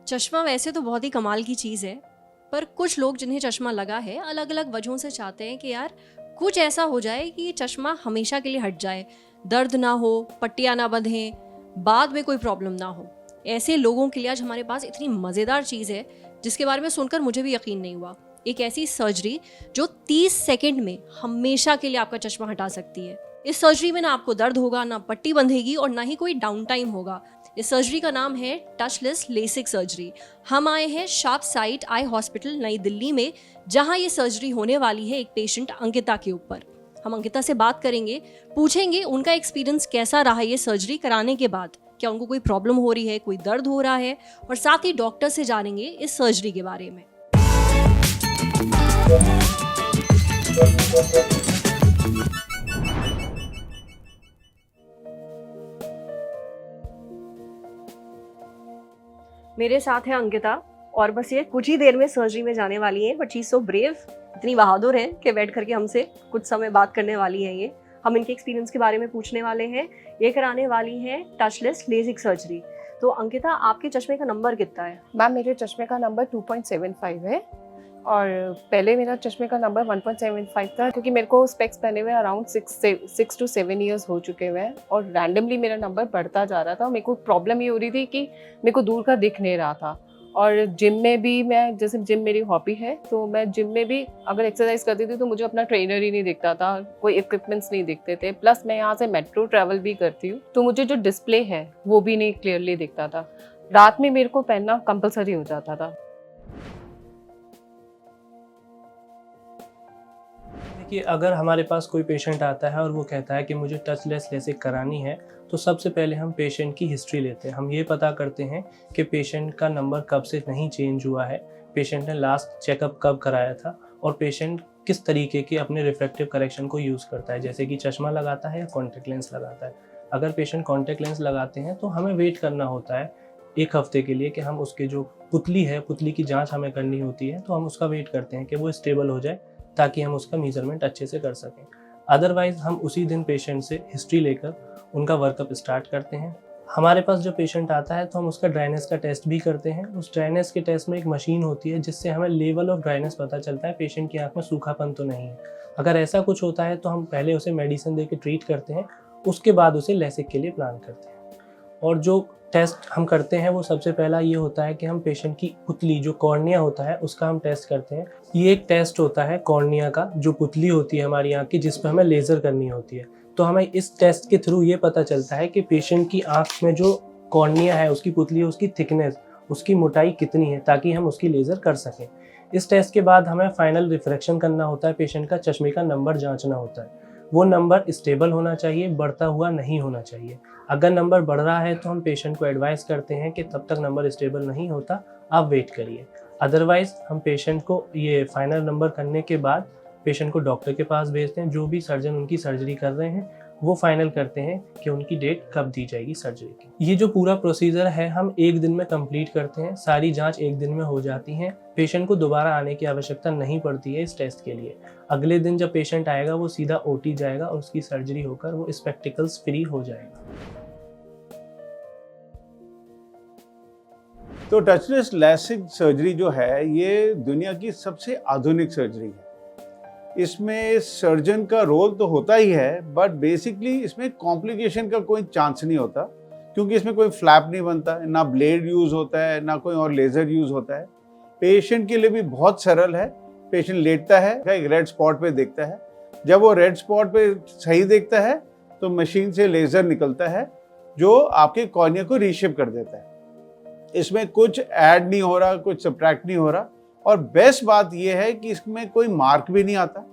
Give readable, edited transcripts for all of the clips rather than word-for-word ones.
चश्मा वैसे तो बहुत ही कमाल की चीज़ है, पर कुछ लोग जिन्हें चश्मा लगा है अलग अलग वजहों से चाहते हैं कि यार कुछ ऐसा हो जाए कि ये चश्मा हमेशा के लिए हट जाए, दर्द ना हो, पट्टियाँ ना बंधें, बाद में कोई प्रॉब्लम ना हो। ऐसे लोगों के लिए आज हमारे पास इतनी मज़ेदार चीज़ है जिसके बारे में सुनकर मुझे भी यकीन नहीं हुआ। एक ऐसी सर्जरी जो 30 सेकंड में हमेशा के लिए आपका चश्मा हटा सकती है। इस सर्जरी में ना आपको दर्द होगा, ना पट्टी बंधेगी और ना ही कोई डाउन टाइम होगा। इस सर्जरी का नाम है टचलेस लेसिक सर्जरी। हम आए हैं शार्प साइट आई हॉस्पिटल नई दिल्ली में, जहां ये सर्जरी होने वाली है एक पेशेंट अंकिता के ऊपर। हम अंकिता से बात करेंगे, पूछेंगे उनका एक्सपीरियंस कैसा रहा ये सर्जरी कराने के बाद, क्या उनको कोई प्रॉब्लम हो रही है, कोई दर्द हो रहा है, और साथ ही डॉक्टर से जानेंगे इस सर्जरी के बारे में। मेरे साथ है अंकिता, और बस ये कुछ ही देर में सर्जरी में जाने वाली है, but she is so brave, इतनी बहादुर है कि बैठ करके हमसे कुछ समय बात करने वाली है। ये हम इनके एक्सपीरियंस के बारे में पूछने वाले हैं। ये कराने वाली है टचलेस लेसिक सर्जरी। तो अंकिता, आपके चश्मे का नंबर कितना है? मैम, मेरे चश्मे का नंबर 2.75 है और पहले मेरा चश्मे का नंबर 1.75 था, क्योंकि मेरे को स्पेक्स पहने हुए अराउंड 6 to 7 ईयर्स हो चुके हुए हैं और रैंडमली मेरा नंबर बढ़ता जा रहा था। मेरे को प्रॉब्लम ये हो रही थी कि मेरे को दूर का दिख नहीं रहा था। और जिम में भी मैं, जैसे जिम मेरी हॉबी है, तो मैं जिम में भी अगर एक्सरसाइज करती थी तो मुझे अपना ट्रेनर ही नहीं दिखता था, कोई इक्विपमेंट्स नहीं दिखते थे। प्लस मैं यहाँ से मेट्रो ट्रैवल भी करती हूँ, तो मुझे जो डिस्प्ले है वो भी नहीं क्लियरली दिखता था। रात में मेरे को पहनना कंपलसरी हो जाता था। देखिए, अगर हमारे पास कोई पेशेंट आता है और वो कहता है कि मुझे टचलेस लेसिक करानी है, तो सबसे पहले हम पेशेंट की हिस्ट्री लेते हैं। हम ये पता करते हैं कि पेशेंट का नंबर कब से नहीं चेंज हुआ है, पेशेंट ने लास्ट चेकअप कब कराया था, और पेशेंट किस तरीके के अपने रिफ्रैक्टिव करेक्शन को यूज़ करता है, जैसे कि चश्मा लगाता है या कॉन्टैक्ट लेंस लगाता है। अगर पेशेंट कॉन्टैक्ट लेंस लगाते हैं तो हमें वेट करना होता है 1 हफ्ते के लिए कि हम उसके जो पुतली है, पुतली की जाँच हमें करनी होती है, तो हम उसका वेट करते हैं कि वो स्टेबल हो जाए ताकि हम उसका मेजरमेंट अच्छे से कर सकें। अदरवाइज़ हम उसी दिन पेशेंट से हिस्ट्री लेकर उनका वर्कअप स्टार्ट करते हैं। हमारे पास जो पेशेंट आता है तो हम उसका ड्राइनेस का टेस्ट भी करते हैं। उस ड्राइनेस के टेस्ट में एक मशीन होती है जिससे हमें लेवल ऑफ ड्राइनेस पता चलता है, पेशेंट की आँख में सूखापन तो नहीं है। अगर ऐसा कुछ होता है तो हम पहले उसे मेडिसिन दे के ट्रीट करते हैं, उसके बाद उसे लेसिक के लिए प्लान करते हैं। और जो टेस्ट हम करते हैं वो सबसे पहला ये होता है कि हम पेशेंट की पुतली, जो कॉर्निया होता है, उसका हम टेस्ट करते हैं। ये एक टेस्ट होता है कॉर्निया का, जो पुतली होती है हमारी आँख की, जिस पर हमें लेज़र करनी होती है। तो हमें इस टेस्ट के थ्रू ये पता चलता है कि पेशेंट की आँख में जो कॉर्निया है, उसकी पुतली है, उसकी थिकनेस, उसकी मोटाई कितनी है, ताकि हम उसकी लेज़र कर सकें। इस टेस्ट के बाद हमें फाइनल रिफ्रैक्शन करना होता है, पेशेंट का चश्मे का नंबर जाँचना होता है। वो नंबर स्टेबल होना चाहिए, बढ़ता हुआ नहीं होना चाहिए। अगर नंबर बढ़ रहा है तो हम पेशेंट को एडवाइस करते हैं कि तब तक नंबर स्टेबल नहीं होता, आप वेट करिए। अदरवाइज़ हम पेशेंट को ये फाइनल नंबर करने के बाद पेशेंट को डॉक्टर के पास भेजते हैं। जो भी सर्जन उनकी सर्जरी कर रहे हैं वो फाइनल करते हैं कि उनकी डेट कब दी जाएगी सर्जरी की। ये जो पूरा प्रोसीजर है हम 1 दिन में कंप्लीट करते हैं। सारी जांच 1 दिन में हो जाती हैं। पेशेंट को दोबारा आने की आवश्यकता नहीं पड़ती है इस टेस्ट के लिए। अगले दिन जब पेशेंट आएगा वो सीधा ओटी जाएगा और उसकी सर्जरी होकर वो स्पेक्टिकल्स फ्री हो जाएगा। तो टचलेस लेसिक सर्जरी जो है ये दुनिया की सबसे आधुनिक सर्जरी है। इसमें सर्जन का रोल तो होता ही है, बट बेसिकली इसमें कॉम्प्लिकेशन का कोई चांस नहीं होता, क्योंकि इसमें कोई फ्लैप नहीं बनता, ना ब्लेड यूज़ होता है, ना कोई और लेज़र यूज़ होता है। पेशेंट के लिए भी बहुत सरल है। पेशेंट लेटता है, एक रेड स्पॉट पे देखता है। जब वो रेड स्पॉट पे सही देखता है तो मशीन से लेज़र निकलता है जो आपके कॉर्निया को रीशेप कर देता है। इसमें कुछ ऐड नहीं हो रहा, कुछ सब्ट्रैक्ट नहीं हो रहा, और बेस्ट बात यह है कि इसमें कोई मार्क भी नहीं आता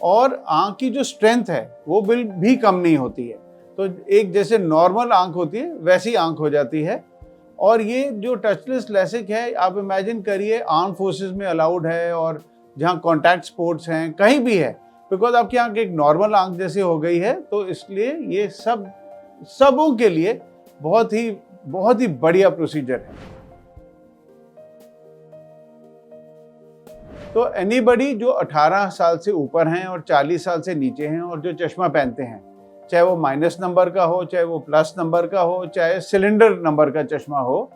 और आंख की जो स्ट्रेंथ है वो भी कम नहीं होती है। तो एक जैसे नॉर्मल आंख होती है वैसी आंख हो जाती है। और ये जो टचलेस लेसिक है, आप इमेजिन करिए आर्म फोर्सेस में अलाउड है और जहाँ कॉन्टैक्ट स्पोर्ट्स हैं कहीं भी है, बिकॉज आपकी आंख एक नॉर्मल आंख जैसी हो गई है। तो इसलिए ये सबों के लिए बहुत ही बढ़िया प्रोसीजर है। तो एनीबडी जो 18 साल से ऊपर हैं और 40 साल से नीचे हैं और जो चश्मा पहनते हैं, चाहे वो माइनस नंबर का हो, चाहे वो प्लस नंबर का हो, चाहे सिलेंडर नंबर का चश्मा हो,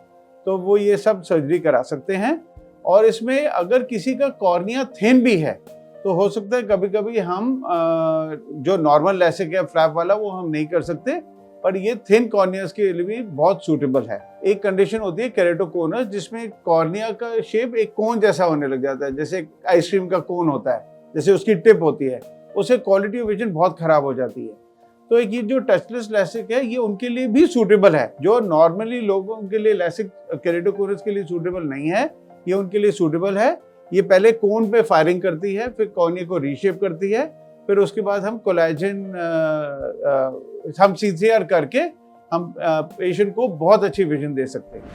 तो वो ये सब सर्जरी करा सकते हैं। और इसमें अगर किसी का कॉर्निया थिन भी है तो हो सकता है कभी कभी हम जो नॉर्मल लैसिक है फ्लैप वाला वो हम नहीं कर सकते, पर ये थिन कॉर्नियास के लिए भी बहुत सूटेबल है। एक कंडीशन होती है केरेटोकोनस, जिसमें कॉर्निया का शेप एक कोन जैसा होने लग जाता है, जैसे आइसक्रीम का कोन होता है, जैसे उसकी टिप होती है, उससे क्वालिटी ऑफ विजन बहुत खराब हो जाती है। तो एक ये जो टचलेस लैसिक है ये उनके लिए भी सूटेबल है। जो नॉर्मली लोगों के लिए लैसिक केरेटोकोनस के लिए सूटेबल नहीं है, ये उनके लिए सूटेबल है। ये पहले कोन पे फायरिंग करती है, फिर कॉर्निया को रीशेप करती है, फिर उसके बाद हम कोलेजन हम CCR करके हम पेशेंट को बहुत अच्छी विजन दे सकते हैं।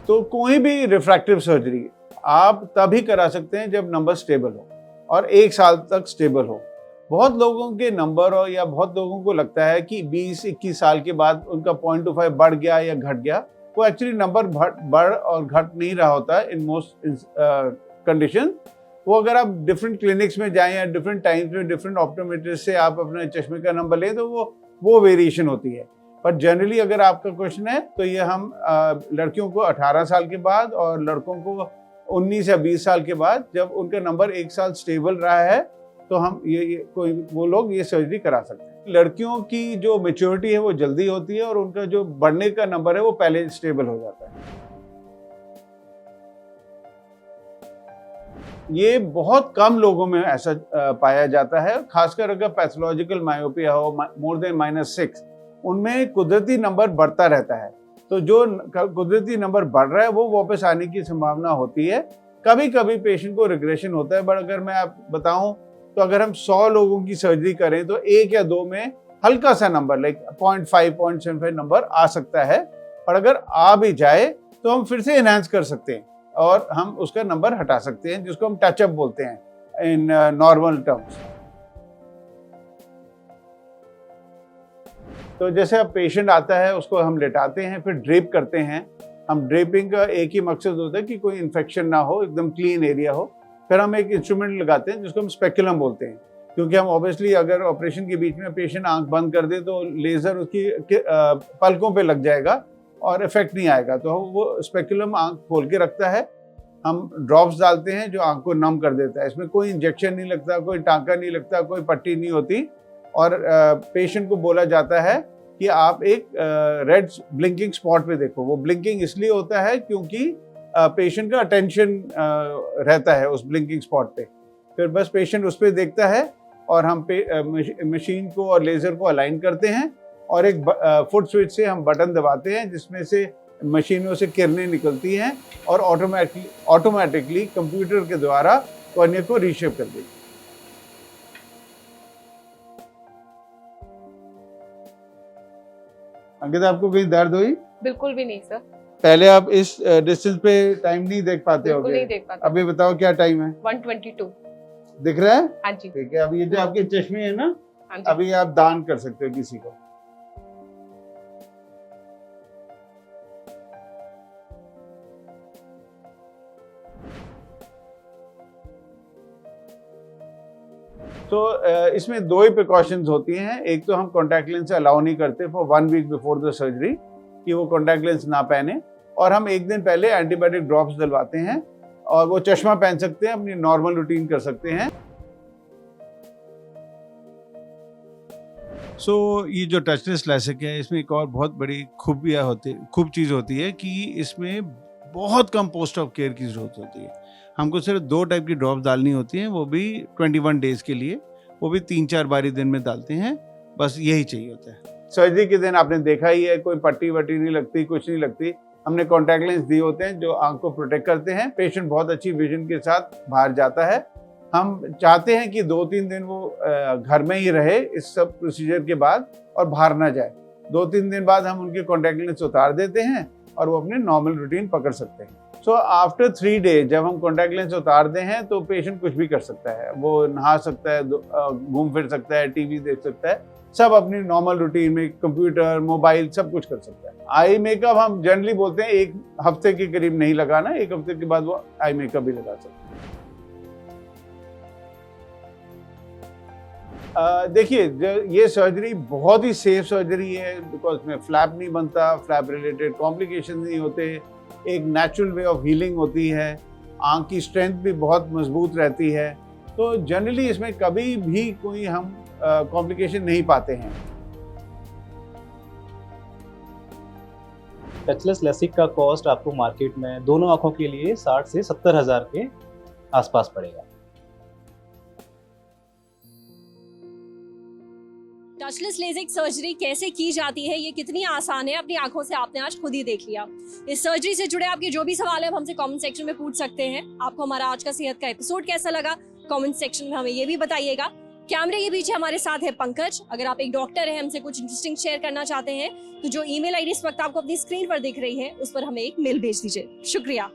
तो कोई भी रिफ्रैक्टिव सर्जरी आप तभी करा सकते हैं जब नंबर स्टेबल हो और 1 साल तक स्टेबल हो। बहुत लोगों के नंबर और या बहुत लोगों को लगता है कि 20-21 साल के बाद उनका 0.25 बढ़ गया या घट गया। वो एक्चुअली नंबर बढ़ और घट नहीं रहा होता इन मोस्ट कंडीशन। वो अगर आप डिफरेंट क्लिनिक्स में जाएं या डिफरेंट टाइम्स में डिफरेंट ऑप्टोमेट्रिस्ट से आप अपने चश्मे का नंबर लें तो वो वेरिएशन होती है। पर जनरली अगर आपका क्वेश्चन है तो ये हम लड़कियों को 18 साल के बाद और लड़कों को 19 या 20 साल के बाद, जब उनका नंबर 1 साल स्टेबल रहा है, तो हम वो लोग ये सर्जरी करा सकते हैं। लड़कियों की जो मैच्योरिटी है वो जल्दी होती है और उनका जो बढ़ने का नंबर है वो पहले स्टेबल हो जाता है। ये बहुत कम लोगों में ऐसा पाया जाता है, खासकर अगर पैथोलॉजिकल मायोपिया हो मोर देन -6, उनमें कुदरती नंबर बढ़ता रहता है। तो जो कुदरती नंबर बढ़ रहा है वो वापस आने की संभावना होती है। कभी कभी पेशेंट को रिग्रेशन होता है, बट अगर मैं आप बताऊं तो अगर हम 100 लोगों की सर्जरी करें तो 1 या 2 में हल्का सा नंबर लाइक 0.5 0.75 नंबर आ सकता है, और अगर आ भी जाए तो हम फिर से एनहांस कर सकते हैं और हम उसका नंबर हटा सकते हैं, जिसको हम टचअप बोलते हैं इन नॉर्मल टर्म्स। तो जैसे अब पेशेंट आता है उसको हम लेटाते हैं, फिर ड्रेप करते हैं। हम ड्रेपिंग का एक ही मकसद होता है कि कोई इन्फेक्शन ना हो, एकदम क्लीन एरिया हो। फिर हम एक इंस्ट्रूमेंट लगाते हैं जिसको हम स्पेकुलम बोलते हैं, क्योंकि हम ऑब्वियसली अगर ऑपरेशन के बीच में पेशेंट आंख बंद कर दे तो लेज़र उसकी पलकों पे लग जाएगा और इफेक्ट नहीं आएगा। तो वो स्पेकुलम आंख खोल के रखता है। हम ड्रॉप्स डालते हैं जो आंख को नम कर देता है। इसमें कोई इंजेक्शन नहीं लगता, कोई टाँका नहीं लगता, कोई पट्टी नहीं होती। और पेशेंट को बोला जाता है कि आप एक रेड ब्लिंकिंग स्पॉट पे देखो। वो ब्लिंकिंग इसलिए होता है क्योंकि पेशेंट का अटेंशन रहता है उस ब्लिंकिंग स्पॉट पे। फिर बस पेशेंट उस पर देखता है और हम मशीन को और लेज़र को अलाइन करते हैं और एक फुट स्विच से हम बटन दबाते हैं जिसमें से मशीनों से किरणें निकलती हैं और ऑटोमेटिकली कंप्यूटर के द्वारा कॉर्निया को रीशेप कर देती है। अंकिता, आपको कहीं दर्द हुई? बिल्कुल भी नहीं सर। पहले आप इस डिस्टेंस पे टाइम नहीं देख पाते बिल्कुल होगे? नहीं देख पाते। अभी बताओ क्या टाइम है? 1:22। दिख रहा है? हाँ जी। ठीक है। अब ये जो आपके चश्मे है ना, हाँ जी। अभी आप दान कर सकते हो किसी को। तो इसमें 2 ही प्रिकॉशंस होती हैं। एक तो हम कॉन्टैक्ट लेंस अलाउ नहीं करते for 1 week before the surgery कि वो कॉन्टैक्ट लेंस ना पहने, और हम 1 दिन पहले एंटीबायोटिक ड्रॉप्स डलवाते हैं और वो चश्मा पहन सकते हैं, अपनी नॉर्मल रूटीन कर सकते हैं। ये जो टचलेस लैसिक है, इसमें एक और बहुत बड़ी खूब चीज़ होती है कि इसमें बहुत कम पोस्ट ऑफ केयर की ज़रूरत होती है। हमको सिर्फ 2 टाइप की ड्रॉप्स डालनी होती हैं, वो भी 21 डेज़ के लिए, वो भी 3-4 बारी दिन में डालते हैं, बस यही चाहिए होता है। सर्जरी के दिन आपने देखा ही है, कोई पट्टी वट्टी नहीं लगती, कुछ नहीं लगती। हमने कॉन्टैक्ट लेंस दिए होते हैं जो आंख को प्रोटेक्ट करते हैं। पेशेंट बहुत अच्छी विजन के साथ बाहर जाता है। हम चाहते हैं कि 2-3 दिन वो घर में ही रहे इस सब प्रोसीजर के बाद और बाहर ना जाए। 2-3 दिन बाद हम उनके कॉन्टैक्ट लेंस उतार देते हैं और वो अपने नॉर्मल रूटीन पकड़ सकते हैं। आफ्टर 3 डेज जब हम कॉन्टैक्ट लेंस उतारते हैं तो पेशेंट कुछ भी कर सकता है। वो नहा सकता है, घूम फिर सकता है, टीवी देख सकता है, सब अपनी नॉर्मल रूटीन में, कंप्यूटर, मोबाइल, सब कुछ कर सकता है। आई मेकअप हम जनरली बोलते हैं 1 हफ्ते के करीब नहीं लगाना, 1 हफ्ते के बाद वो आई मेकअप भी लगा सकते हैं। देखिए ये सर्जरी बहुत ही सेफ सर्जरी है, बिकॉज में फ्लैप नहीं बनता, फ्लैप रिलेटेड कॉम्प्लिकेशन नहीं होते, एक नेचुरल वे ऑफ हीलिंग होती है, आँख की स्ट्रेंथ भी बहुत मजबूत रहती है, तो जनरली इसमें कभी भी कोई हम कॉम्प्लिकेशन नहीं पाते हैं। टचलेस लेसिक का कॉस्ट आपको मार्केट में दोनों आंखों के लिए 60 से 70 हज़ार के आसपास पड़ेगा। टचलेस लेजिक सर्जरी कैसे की जाती है, ये कितनी आसान है, अपनी आंखों से आपने आज खुद ही देख लिया। इस सर्जरी से जुड़े आपके जो भी सवाल है आप हमसे कमेंट सेक्शन में पूछ सकते हैं। आपको हमारा आज का सेहत का एपिसोड कैसा लगा कमेंट सेक्शन में हमें ये भी बताइएगा। कैमरे के पीछे हमारे साथ है पंकज। अगर आप एक डॉक्टर हैं, हमसे कुछ इंटरेस्टिंग शेयर करना चाहते हैं तो जो ईमेल आईडी इस वक्त आपको अपनी स्क्रीन पर दिख रही है उस पर हमें एक मेल भेज दीजिए। शुक्रिया।